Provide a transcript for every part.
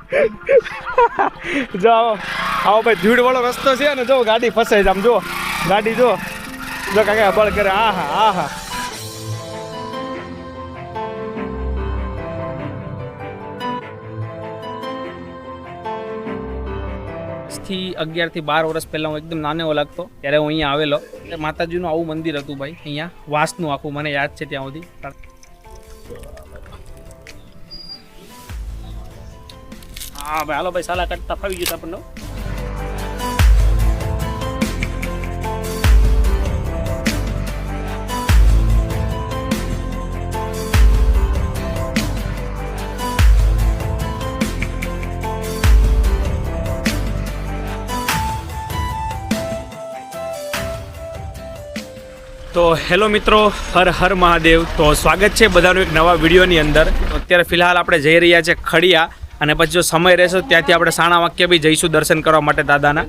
જો આવો ભાઈ ધૂળ વાળો રસ્તો છે ને, જો ગાડી ફસાય છે આમ, જો ગાડી જો કાકા બળ કરે. આહા 11 થી 12 વર્ષ પહેલા હું એકદમ નાનો લાગતો ત્યારે હું અહીંયા આવેલો. માતાજીનું આવું મંદિર હતું ભાઈ, અહીંયા વાસનું આખું મને યાદ છે ત્યાં સુધી. હા ભાઈ હાલો ભાઈ, સાલા કટતા ફાવી ગયું આપણને. તો હેલો મિત્રો, હર હર મહાદેવ. તો સ્વાગત છે બધાનું એક નવા વિડીયોની અંદર. અત્યારે ફિલહાલ આપણે જઈ રહ્યા છે ખડિયા, અને પછી જો સમય રહેશે ત્યાંથી આપણે સાણા વાક્ય બી જઈશું દર્શન કરવા માટે દાદાના.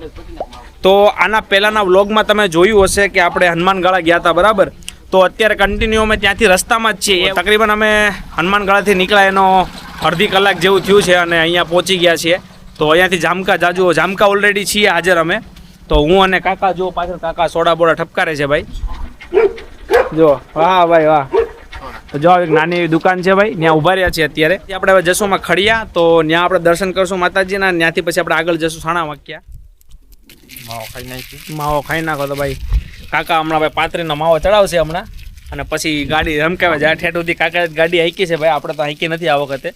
તો આના પહેલાંના વ્લોગમાં તમે જોયું હશે કે આપણે હનુમાનગાળા ગયા હતા, બરાબર? તો અત્યારે કન્ટિન્યુ અમે ત્યાંથી રસ્તામાં જ છીએ. તકરીબન અમે હનુમાનગાળાથી નીકળ્યા એનો અડધી કલાક જેવું થયું છે અને અહીંયા પહોંચી ગયા છીએ. તો અહીંયાથી જામકા ઓલરેડી છીએ હાજર અમે. તો હું અને કાકા, જો પાછળ કાકા સોડા બોડા ઠપકારે છે ભાઈ, જો. વાહ ભાઈ વાહ. તો જો એક નાની એવી દુકાન છે ભાઈ, ત્યાં ઊભા રહ્યા છે અત્યારે. આપણે હવે જશું ખડિયા, તો ત્યાં આપણે દર્શન કરશું માતાજીના. ત્યાંથી પછી આપણે આગળ જશું સાણા વાક્યા. માવો ખાઈ નાખો તો ભાઈ. કાકા હમણાં ભાઈ પાત્રીનો માવો ચડાવશે હમણાં, અને પછી ગાડી રમકાવે જાય ઠેઠ સુધી. કાકા ગાડી હાઈકી છે ભાઈ, આપણે તો હાઈકી નથી આ વખતે.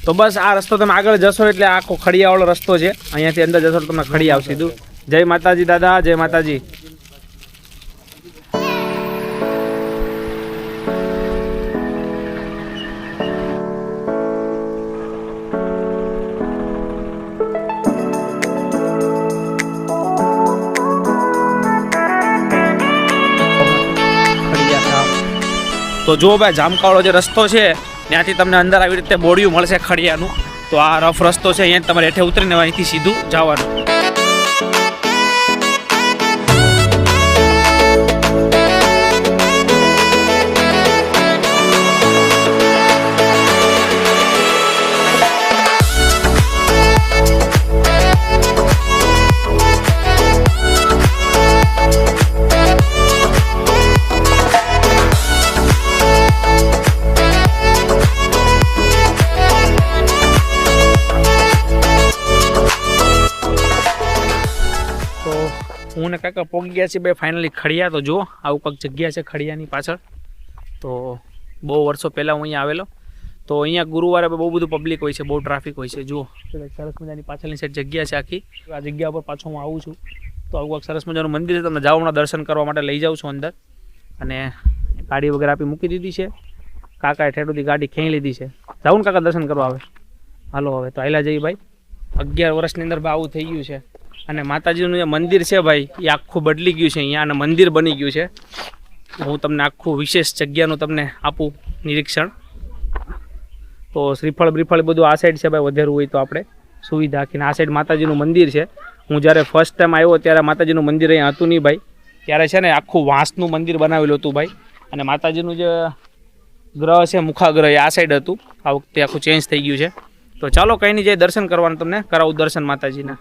તો બસ આ રસ્તો તમે આગળ જશો એટલે આખો ખડિયાવાળો રસ્તો છે. અહીંયાથી અંદર જશો તો તમને ખડિયા આવશે સીધું. જય માતાજી દાદા, જય માતાજી. તો જો ભાઈ જામકાવાળો જે રસ્તો છે ત્યાંથી તમને અંદર આવી રીતે બોડિયું મળશે ખડિયાનું. તો આ રફ રસ્તો છે, અહીંયા તમારે હેઠે ઉતરીને અહીંથી સીધું જવાનું. હું ને કાકા પહોંચી ગયા છે ભાઈ ફાઇનલી ખડિયા. તો જો આવું કંઈક જગ્યા છે ખડિયાની પાછળ. તો બહુ વર્ષો પહેલાં હું અહીંયા આવેલો. તો અહીંયા ગુરુવારે બહુ બધું પબ્લિક હોય છે, બહુ ટ્રાફિક હોય છે. જુઓ સરસ મજાની પાછળની સાઈડ જગ્યા છે આખી. આ જગ્યા પર પાછો હું આવું છું. તો આવું કંઈક સરસ મજાનું મંદિર છે, તમને જાઓ હમણાં દર્શન કરવા માટે લઈ જાઉં છું અંદર. અને ગાડી વગેરે આપી મૂકી દીધી છે. કાકાએ ઠેઠુંથી ગાડી ખેંચી લીધી છે. જાઉં ને કાકા દર્શન કરવા આવે. હાલો હવે તો આયલા જઈએ ભાઈ. 11 વર્ષની અંદર આવું થઈ ગયું છે. અને માતાજીનું જે મંદિર છે ભાઈ, એ આખું બદલી ગયું છે અહીંયા, અને મંદિર બની ગયું છે. હું તમને આખું વિશેષ જગ્યાનું તમને આપું નિરીક્ષણ. તો શ્રીફળ બ્રીફળ બધું આ સાઈડ છે ભાઈ, વધેરું હોય તો આપણે સુવિધા રાખીને. આ સાઈડ માતાજીનું મંદિર છે. હું જ્યારે ફર્સ્ટ ટાઈમ આવ્યો ત્યારે માતાજીનું મંદિર અહીંયા હતું નહીં ભાઈ. ત્યારે છે ને આખું વાંસનું મંદિર બનાવેલું હતું ભાઈ. અને માતાજીનું જે ગ્રહ છે મુખાગ્રહ, એ આ સાઈડ હતું. આ વખતે આખું ચેન્જ થઈ ગયું છે. તો ચાલો કંઈ નહીં, જઈ દર્શન કરવાનું, તમને કરાવું દર્શન માતાજીના.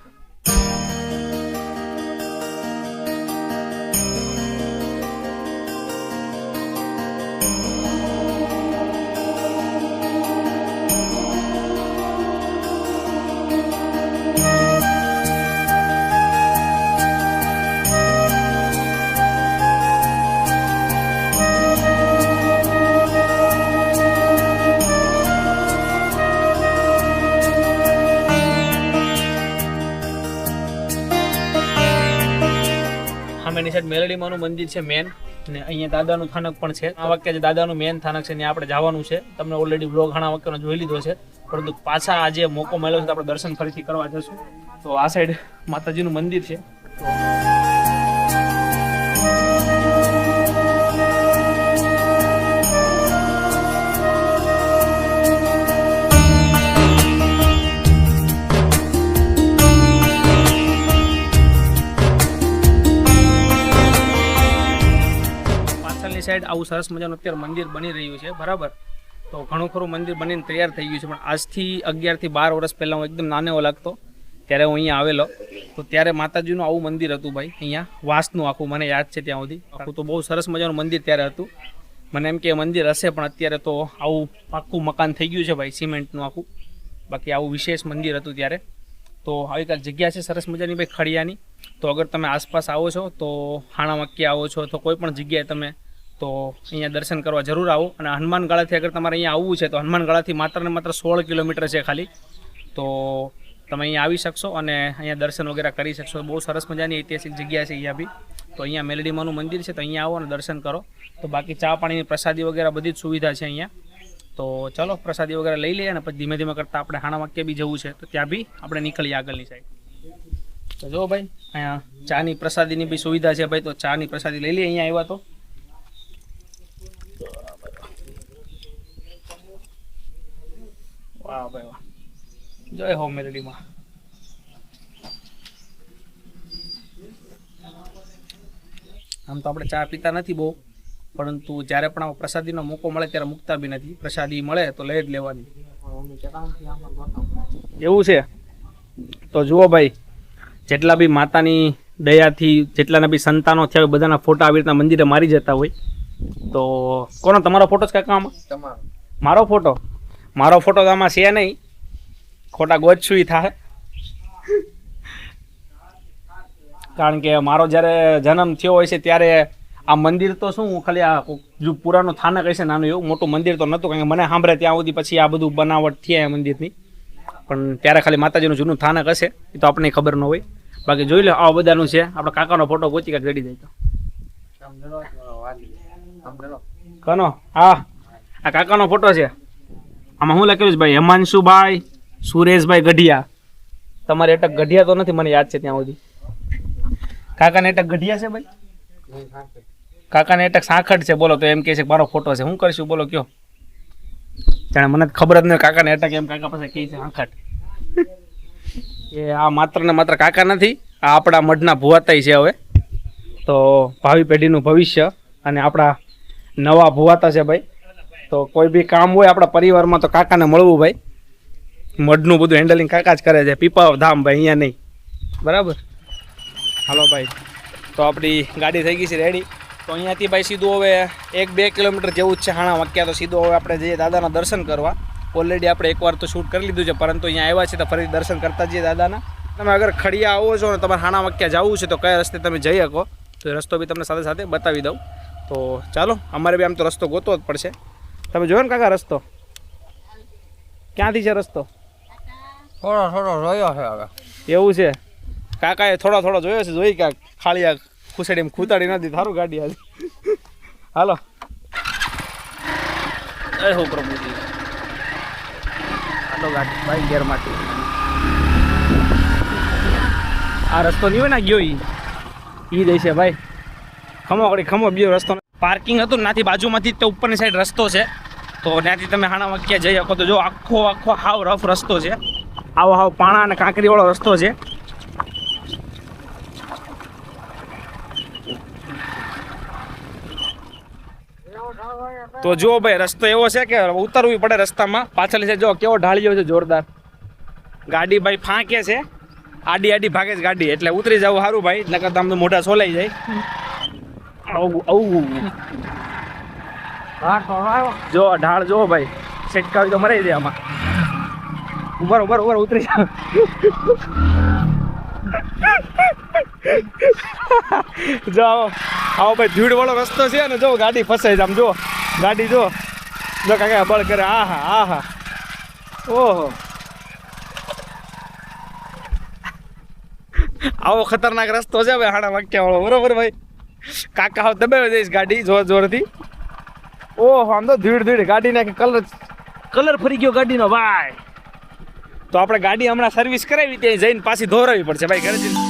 સામેની સાઈડ મેલડીમાનું મંદિર છે મેન, અને અહીંયા દાદાનું થાનક પણ છે. આ વખતે જે દાદાનું મેન થાનક છે ત્યાં આપણે જવાનું છે. તમને ઓલરેડી બ્લોગ ઘણા વખતનો જોઈ લીધો છે, પરંતુ પાછા આજે મોકો મળ્યો છે તો આપણે દર્શન ફરીથી કરવા જશું. તો આ સાઈડ માતાજીનું મંદિર છે. સાઈડ આવું સરસ મજાનું અત્યારે મંદિર બની રહ્યું છે, બરાબર? તો ઘણું ખરું મંદિર બનીને તૈયાર થઈ ગયું છે, પણ આજથી 11 થી 12 વર્ષ પહેલાં હું એકદમ નાનો લાગતો ત્યારે હું અહીંયા આવેલો, તો ત્યારે માતાજીનું આવું મંદિર હતું ભાઈ, અહીંયા વાંસનું આખું મને યાદ છે ત્યાં સુધી. આખું તો બહુ સરસ મજાનું મંદિર ત્યારે હતું. મને એમ કે મંદિર હશે, પણ અત્યારે તો આવું પાક્કું મકાન થઈ ગયું છે ભાઈ, સિમેન્ટનું આખું. બાકી આવું વિશેષ મંદિર હતું ત્યારે. તો આવી કાંઈક જગ્યા છે સરસ મજાની ભાઈ ખડિયાની. તો અગર તમે આસપાસ આવો છો, તો હાણામક્કી આવો છો, તો કોઈ પણ જગ્યાએ તમે તો અહીંયા દર્શન કરવા જરૂર આવો. અને હનુમાનગાળાથી અગર તમારે અહીંયા આવવું છે, તો હનુમાનગાળાથી માત્ર ને માત્ર 16 કિલોમીટર છે ખાલી. તો તમે અહીંયા આવી શકશો અને અહીંયા દર્શન વગેરે કરી શકશો. બહુ સરસ મજાની ઐતિહાસિક જગ્યા છે અહીંયા બી. તો અહીંયા મેલડીમાનું મંદિર છે, તો અહીંયા આવો અને દર્શન કરો. તો બાકી ચા પાણીની પ્રસાદી વગેરે બધી જ સુવિધા છે અહીંયા. તો ચલો પ્રસાદી વગેરે લઈ લઈએ અને પછી ધીમે ધીમે કરતાં આપણે હાણામક્કી બી જવું છે, તો ત્યાં બી આપણે નીકળીએ આગળની સાઈડ. તો જો ભાઈ અહીંયા ચાની પ્રસાદીની બી સુવિધા છે ભાઈ, તો ચાની પ્રસાદી લઈ લઈએ અહીંયા આવ્યા તો. વાહ ભાઈ વાહ, જય હો મેલડીમાં. આમ તો આપણે ચા પીતા નથી બહુ, પરંતુ જ્યારે પણ આવો પ્રસાદીનો મોકો મળે ત્યારે મૂકતા બી નથી. પ્રસાદી મળે તો લઈ જ લેવાની. એવું છે. તો જુઓ ભાઈ, જેટલા બી માતાની દયાથી જેટલાના બી સંતાનો થયા હોય, બધાના ફોટા આવી રીતના મંદિરે મારી જતા હોય. તો કોનો તમારો ફોટો છે કાકા આમાં? મારો ફોટો તો આમાં છે નહીં, ખોટા ગોચું થાય. કારણ કે મારો જ્યારે જન્મ થયો હોય છે ત્યારે આ મંદિર તો શું ખાલી આ જો પુરાનું થાનક હશે નાનું, એવું મોટું મંદિર તો નહોતું. કારણ કે મને સાંભળે ત્યાં સુધી પછી આ બધું બનાવટ થયા મંદિરની, પણ ત્યારે ખાલી માતાજીનું જૂનું થાનક હશે, એ તો આપણને ખબર ન હોય. બાકી જોઈ લો આ બધાનું છે. આપણા કાકાનો ફોટો ગોચી કાંઈક જડી જાય તો કનો, હા આ કાકાનો ફોટો છે. આમાં શું લખેલું છે ભાઈ? હેમાંશુભાઈ સુરેશભાઈ ગઢિયા. તમારે અટક ગઢિયા તો નથી મને યાદ છે ત્યાં સુધી. કાકાને અટક ગઢિયા છે ભાઈ? કાકાને અટક સાંખડ છે. બોલો તો એમ કહે છે મારો ફોટો છે. શું કરીશું બોલો કયો? જાણે મને ખબર જ નહીં કાકાને અટક, એમ કાકા પાસે કહે છે સાંખડ. એ આ માત્ર ને માત્ર કાકા નથી, આ આપણા મઢના ભુવાતાઈ છે. હવે તો ભાવિ પેઢીનું ભવિષ્ય અને આપણા નવા ભુવાતા છે ભાઈ. તો કોઈ બી કામ હોય આપણા પરિવારમાં તો કાકાને મળવું ભાઈ. મઢનું બધું હેન્ડલિંગ કાકા જ કરે છે. પીપાવ ધામ ભાઈ, અહીંયા નહીં. બરાબર. હાલો ભાઈ, તો આપણી ગાડી થઈ ગઈ છે રેડી. તો અહીંયાથી ભાઈ સીધું હવે 1-2 કિલોમીટર જેવું જ છે હાણામક્કી. તો સીધું હવે આપણે જઈએ દાદાના દર્શન કરવા. ઓલરેડી આપણે એકવાર તો શૂટ કરી લીધું છે, પરંતુ અહીંયા આવ્યા છે તો ફરી દર્શન કરતા જઈએ દાદાના. તમે અગર ખડિયા આવો છો ને તમારે હાણામક્કી જવું છે, તો કયા રસ્તે તમે જઈ શકો, તો એ રસ્તો બી તમને સાથે સાથે બતાવી દઉં. તો ચાલો, અમારે બી આમ તો રસ્તો ગોતવો જ પડશે. તમે જોયો ને કાકા રસ્તો? ક્યાંથી છે રસ્તો? થોડો જોયો છે હવે. એવું છે. કાકાએ થોડો જોયો છે. જોઈ ક્યાંક ખાલી ખુસેડી ખૂતાડી નથી. સારું ગાડી આજે. હાલો, જય હો પ્રભુજી. હાલો ગાડી ભાઈ ગેરમાંથી. આ રસ્તો નહીં હોય ને ગયો ઈ દેશે ભાઈ. ખમો કડી ખમો બીજો રસ્તો. પાર્કિંગ હતું ને નાથી બાજુમાંથી તો ઉપરની સાઈડ રસ્તો છે, તો ત્યાંથી તમે હાણામક્કી જઈ શકો. તો જો આખો હાવ રફ રસ્તો છે. આવો હાવ પાણા અને કાંકરીવાળો રસ્તો છે. તો જુઓ ભાઈ, રસ્તો એવો છે કે ઉતરવું પડે રસ્તામાં. પાછળ છે જો કેવો ઢાળિયો છે જોરદાર. ગાડી ભાઈ ફાંકે છે, આડી ભાગે છે ગાડી, એટલે ઉતરી જવું સારું ભાઈ, નકર તો આમ તો મોઢા સોલાઈ જાય. જો ઢાળ જો ભાઈ, સેટકાવી તો મરાઈ દે આમાં. ઉભર ઉતરી જાવ. જો આવો ભાઈ, ધૂળ વાળો રસ્તો છે ને, જો ગાડી ફસાય છે આમ. જો ગાડી જો કાકા બળ કરે. આહા ઓહો, આવો ખતરનાક રસ્તો છે ભાઈ હાણામક્કી વાળો. બરોબર ભાઈ, કાકા હાવ દબાવી દઈશ ગાડી જોરથી. ઓહો, આમ તો ધીડ ગાડી નાખી. કલર ફરી ગયો ગાડીનો ભાઈ. તો આપણે ગાડી હમણાં સર્વિસ કરાવી, ત્યાં જઈને પાછી ધોરાવી પડશે ભાઈ ઘરે જઈને.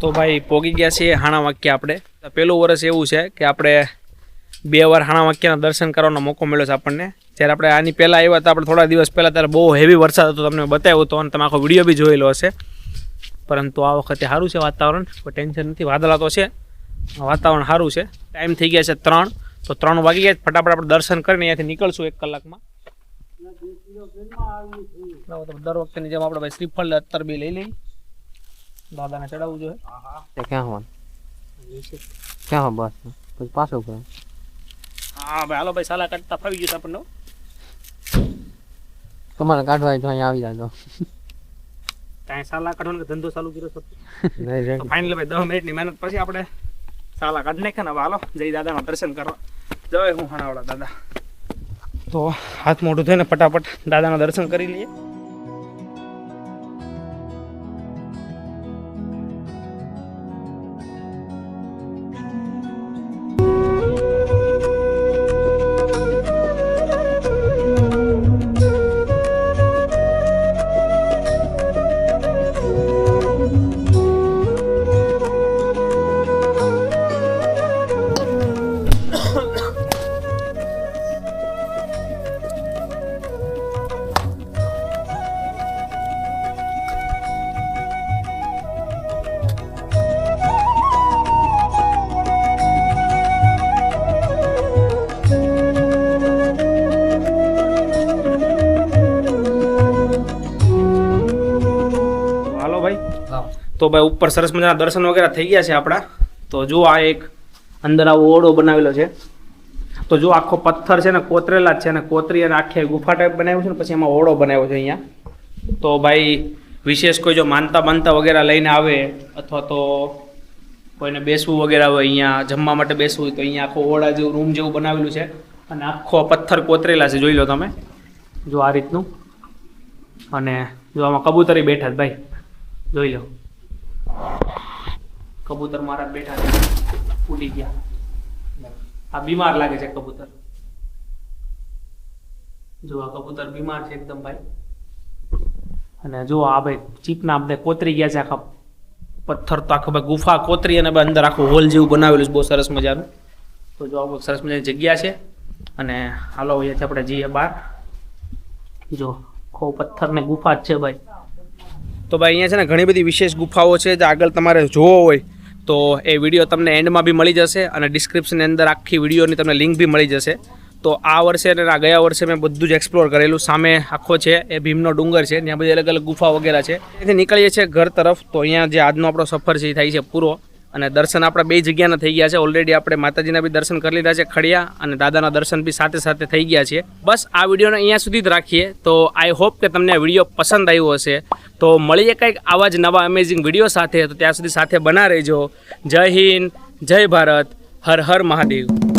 તો ભાઈ પોગી ગયા છીએ હાણા વાક્યા આપણે. પહેલું વર્ષ એવું છે કે આપણે 2 વાર હાણા વાક્યાના દર્શન કરવાનો મોકો મળ્યો છે આપણને. જ્યારે આપણે આની પહેલાં આવ્યા હતા, આપણે થોડા દિવસ પહેલાં ત્યારે બહુ હેવી વરસાદ હતો, તમને બતાવ્યો હતો અને તમે આખો વિડીયો બી જોયેલો હશે. પરંતુ આ વખતે સારું છે વાતાવરણ, કોઈ ટેન્શન નથી. વાદળા તો છે, વાતાવરણ સારું છે. ટાઈમ થઈ ગયા છે 3, તો 3 વાગી ગયા. ફટાફટ આપણે દર્શન કરીને અહીંયાથી નીકળશું 1 કલાકમાં. દર વખતેની જેમ આપણે ભાઈ શ્રીફળ અત્તર બી લઈ લઈ, દાદાને ચડાવવું જોઈએ. ક્યાં બસ પછી પાછો કરે. હા ભાઈ હાલો ભાઈ, સાલા કાઢતા ફાવી ગયું આપણને. તમારે કાઢવા તો અહીંયા આવી જાજો. કાંઈ સાલા કાઢવાનો ધંધો ચાલુ કર્યો હતો. ફાઇનલી ભાઈ 10 મિનિટની મહેનત પછી આપણે સાલા કાઢી નાખ્યા ને. હાલો જઈ દાદાના દર્શન કરવા. જય હું હાણાવાળા દાદા. તો હાથ મોઢું થઈને ફટાફટ દાદાના દર્શન કરી લઈએ. તો ભાઈ ઉપર સરસ મજાના દર્શન વગેરે થઈ ગયા છે આપણા. તો જો આ એક અંદર આવો ઓરડો બનાવેલો છે. તો જો આખો પથ્થર છે ને કોતરેલા જ છે, અને કોતરી અને આખી ગુફા ટાઈપ બનાવ્યું છે ને પછી એમાં ઓરડો બનાવ્યો છે અહીંયા. તો ભાઈ વિશેષ કોઈ જો માનતા વગેરે લઈને આવે, અથવા તો કોઈને બેસવું વગેરે હોય, અહીંયા જમવા માટે બેસવું હોય, તો અહીંયા આખો ઓરડા જેવું રૂમ જેવું બનાવેલું છે. અને આખો પથ્થર કોતરેલા છે, જોઈ લો તમે. જો આ રીતનું. અને જો આમાં કબૂતરી બેઠા જ ભાઈ, જોઈ લો. કબૂતર મારા બેઠા છે, ઉડી ગયા. આ બીમાર લાગે છે કબૂતર. જો આ કબૂતર બીમાર છે એકદમ ભાઈ. અને જો આ ભાઈ ચીપના આપણે કોતરી ગયા છે આખા પથ્થર. તો આખો ભાઈ ગુફા કોતરી અને અંદર આખું હોલ જેવું બનાવેલું છે, બહુ સરસ મજાનું. તો જો આ સરસ મજાની જગ્યા છે. અને હાલો અહીંયાથી આપણે જઈએ બહાર. જો આખો પથ્થર ને ગુફા જ છે ભાઈ. તો ભાઈ અહીંયા છે ને ઘણી બધી વિશેષ ગુફાઓ છે, જે આગળ તમારે જોવો હોય તો એ વિડીયો તમને એન્ડમાં બી મળી જશે, અને ડિસ્ક્રિપ્શનની અંદર આખી વિડીયોની તમને લિંક બી મળી જશે. તો આ વર્ષે અને આ ગયા વર્ષે મેં બધું જ એક્સપ્લોર કરેલું. સામે આખો છે એ ભીમનો ડુંગર છે, ત્યાં બધી અલગ અલગ ગુફા વગેરે છે. ત્યાંથી નીકળીએ છીએ ઘર તરફ. તો અહીંયા જે આજનો આપણો સફર છે એ થાય છે પૂરો. અને દર્શન આપણા 2 જગ્યાના થઈ ગયા છે. ઓલરેડી આપણે માતાજીના બી દર્શન કરી લીધા છે ખડિયા, અને દાદાના દર્શન બી સાથે સાથે થઈ ગયા છે. બસ આ વિડીયોને અહીંયા સુધી જ રાખીએ. તો આઈ હોપ કે તમને આ વિડીયો પસંદ આવ્યો હશે. તો મળીએ કંઈક આવા જ નવા અમેઝિંગ વિડીયો સાથે. તો ત્યાં સુધી સાથે બના રહેજો. જય હિન્દ, જય ભારત, હર હર મહાદેવ.